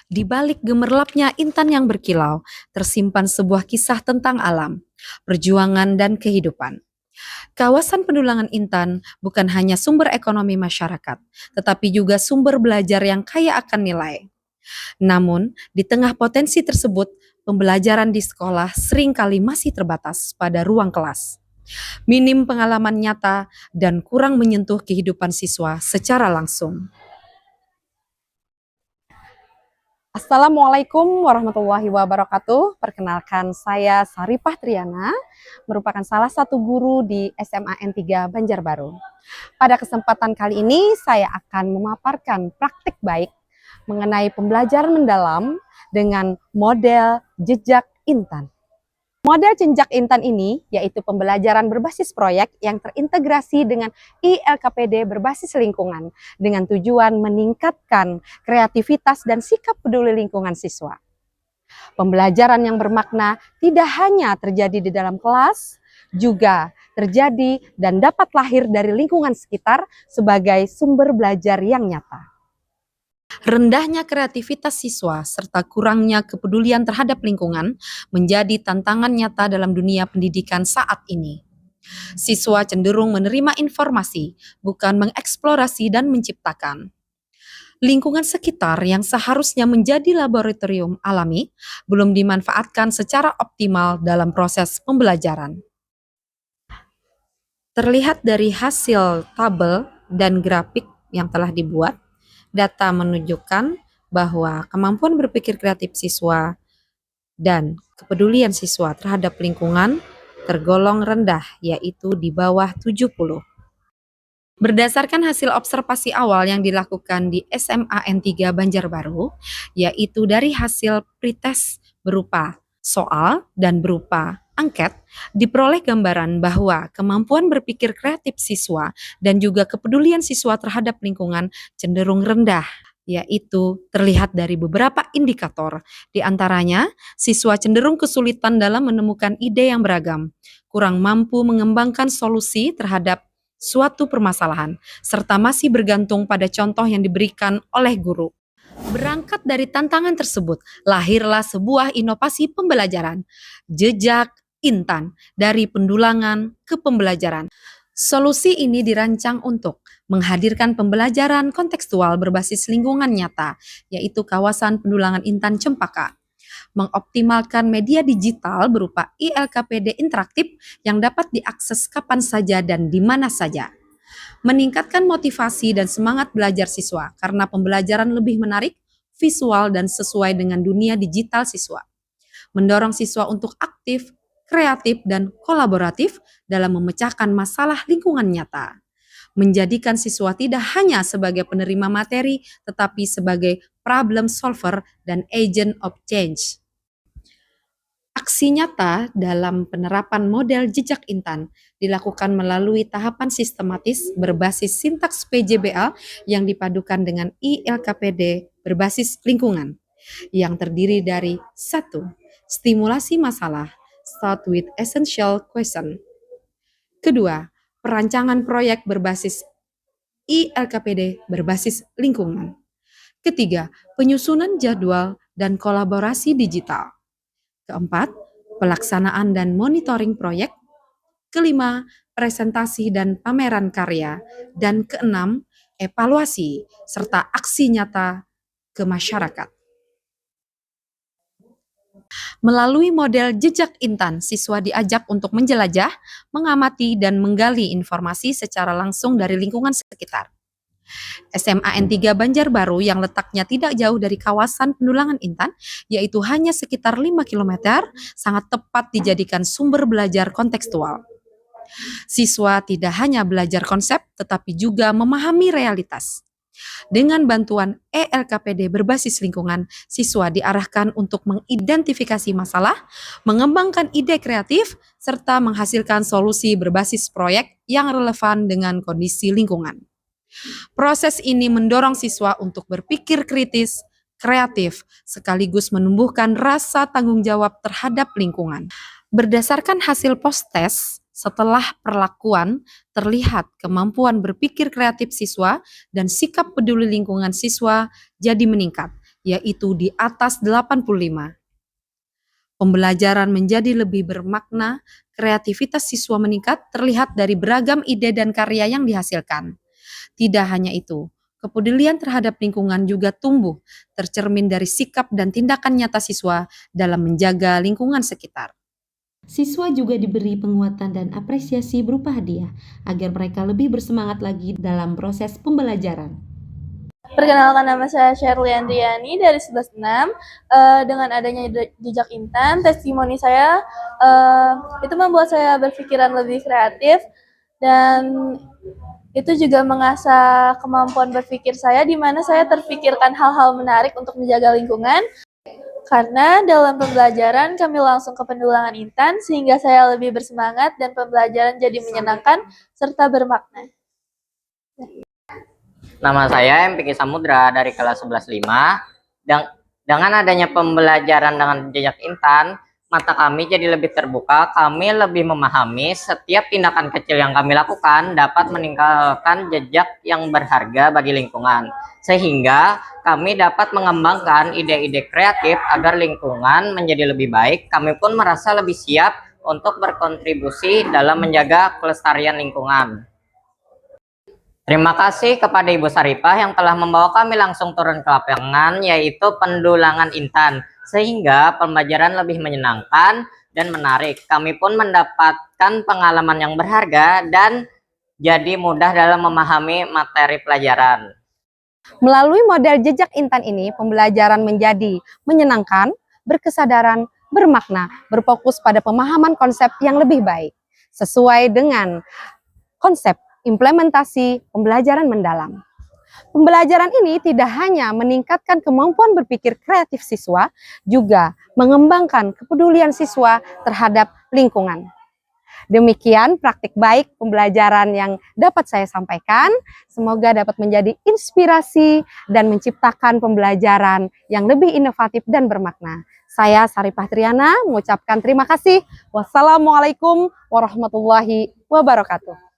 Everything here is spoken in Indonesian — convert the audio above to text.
Di balik gemerlapnya intan yang berkilau, tersimpan sebuah kisah tentang alam, perjuangan, dan kehidupan. Kawasan pendulangan intan bukan hanya sumber ekonomi masyarakat, tetapi juga sumber belajar yang kaya akan nilai. Namun, di tengah potensi tersebut, pembelajaran di sekolah seringkali masih terbatas pada ruang kelas. Minim pengalaman nyata dan kurang menyentuh kehidupan siswa secara langsung. Assalamualaikum warahmatullahi wabarakatuh. Perkenalkan, saya Saripah Triana, merupakan salah satu guru di SMA N3 Banjarbaru. Pada kesempatan kali ini, saya akan memaparkan praktik baik mengenai pembelajaran mendalam dengan model jejak intan. Model jejak intan ini yaitu pembelajaran berbasis proyek yang terintegrasi dengan ILKPD berbasis lingkungan dengan tujuan meningkatkan kreativitas dan sikap peduli lingkungan siswa. Pembelajaran yang bermakna tidak hanya terjadi di dalam kelas, juga terjadi dan dapat lahir dari lingkungan sekitar sebagai sumber belajar yang nyata. Rendahnya kreativitas siswa serta kurangnya kepedulian terhadap lingkungan menjadi tantangan nyata dalam dunia pendidikan saat ini. Siswa cenderung menerima informasi, bukan mengeksplorasi dan menciptakan. Lingkungan sekitar yang seharusnya menjadi laboratorium alami belum dimanfaatkan secara optimal dalam proses pembelajaran. Terlihat dari hasil tabel dan grafik yang telah dibuat, data menunjukkan bahwa kemampuan berpikir kreatif siswa dan kepedulian siswa terhadap lingkungan tergolong rendah, yaitu di bawah 70. Berdasarkan hasil observasi awal yang dilakukan di SMA N3 Banjarbaru, yaitu dari hasil pretest berupa soal dan berupa angket, diperoleh gambaran bahwa kemampuan berpikir kreatif siswa dan juga kepedulian siswa terhadap lingkungan cenderung rendah, yaitu terlihat dari beberapa indikator. Di antaranya, siswa cenderung kesulitan dalam menemukan ide yang beragam, kurang mampu mengembangkan solusi terhadap suatu permasalahan, serta masih bergantung pada contoh yang diberikan oleh guru. Berangkat dari tantangan tersebut, lahirlah sebuah inovasi pembelajaran, jejak intan dari pendulangan ke pembelajaran. Solusi ini dirancang untuk menghadirkan pembelajaran kontekstual berbasis lingkungan nyata, yaitu kawasan pendulangan intan Cempaka, mengoptimalkan media digital berupa ILKPD interaktif yang dapat diakses kapan saja dan di mana saja, meningkatkan motivasi dan semangat belajar siswa karena pembelajaran lebih menarik, visual, dan sesuai dengan dunia digital siswa, mendorong siswa untuk aktif, kreatif, dan kolaboratif dalam memecahkan masalah lingkungan nyata, menjadikan siswa tidak hanya sebagai penerima materi, tetapi sebagai problem solver dan agent of change. Aksi nyata dalam penerapan model jejak intan dilakukan melalui tahapan sistematis berbasis sintaks PJBL yang dipadukan dengan ILKPD berbasis lingkungan, yang terdiri dari 1. Stimulasi masalah, start with essential question. Kedua, perancangan proyek berbasis ILKPD berbasis lingkungan. Ketiga, penyusunan jadwal dan kolaborasi digital. Keempat, pelaksanaan dan monitoring proyek. Kelima, presentasi dan pameran karya. Dan keenam, evaluasi serta aksi nyata ke masyarakat. Melalui model jejak intan, siswa diajak untuk menjelajah, mengamati, dan menggali informasi secara langsung dari lingkungan sekitar. SMA N3 Banjarbaru yang letaknya tidak jauh dari kawasan pendulangan intan, yaitu hanya sekitar 5 km, sangat tepat dijadikan sumber belajar kontekstual. Siswa tidak hanya belajar konsep, tetapi juga memahami realitas. Dengan bantuan ELKPD berbasis lingkungan, siswa diarahkan untuk mengidentifikasi masalah, mengembangkan ide kreatif, serta menghasilkan solusi berbasis proyek yang relevan dengan kondisi lingkungan. Proses ini mendorong siswa untuk berpikir kritis, kreatif, sekaligus menumbuhkan rasa tanggung jawab terhadap lingkungan. Berdasarkan hasil post-test, setelah perlakuan, terlihat kemampuan berpikir kreatif siswa dan sikap peduli lingkungan siswa jadi meningkat, yaitu di atas 85. Pembelajaran menjadi lebih bermakna, kreativitas siswa meningkat terlihat dari beragam ide dan karya yang dihasilkan. Tidak hanya itu, kepedulian terhadap lingkungan juga tumbuh, tercermin dari sikap dan tindakan nyata siswa dalam menjaga lingkungan sekitar. Siswa juga diberi penguatan dan apresiasi berupa hadiah, agar mereka lebih bersemangat lagi dalam proses pembelajaran. Perkenalkan, nama saya Sherly Andriani dari 11.6. Dengan adanya jejak Intan, testimoni saya itu membuat saya berpikiran lebih kreatif, dan itu juga mengasah kemampuan berpikir saya, di mana saya terpikirkan hal-hal menarik untuk menjaga lingkungan. Karena dalam pembelajaran kami langsung ke pendulangan Intan, sehingga saya lebih bersemangat dan pembelajaran jadi menyenangkan serta bermakna. Nama saya MPK Samudra dari kelas 11.5. Dengan adanya pembelajaran dengan jejak Intan, mata kami jadi lebih terbuka. Kami lebih memahami setiap tindakan kecil yang kami lakukan dapat meninggalkan jejak yang berharga bagi lingkungan. Sehingga kami dapat mengembangkan ide-ide kreatif agar lingkungan menjadi lebih baik. Kami pun merasa lebih siap untuk berkontribusi dalam menjaga kelestarian lingkungan. Terima kasih kepada Ibu Saripah yang telah membawa kami langsung turun ke lapangan, yaitu pendulangan Intan, sehingga pembelajaran lebih menyenangkan dan menarik. Kami pun mendapatkan pengalaman yang berharga dan jadi mudah dalam memahami materi pelajaran. Melalui model jejak Intan ini, pembelajaran menjadi menyenangkan, berkesadaran, bermakna, berfokus pada pemahaman konsep yang lebih baik, sesuai dengan konsep implementasi pembelajaran mendalam. Pembelajaran ini tidak hanya meningkatkan kemampuan berpikir kreatif siswa, juga mengembangkan kepedulian siswa terhadap lingkungan. Demikian praktik baik pembelajaran yang dapat saya sampaikan. Semoga dapat menjadi inspirasi dan menciptakan pembelajaran yang lebih inovatif dan bermakna. Saya Saripah Triana mengucapkan terima kasih. Wassalamualaikum warahmatullahi wabarakatuh.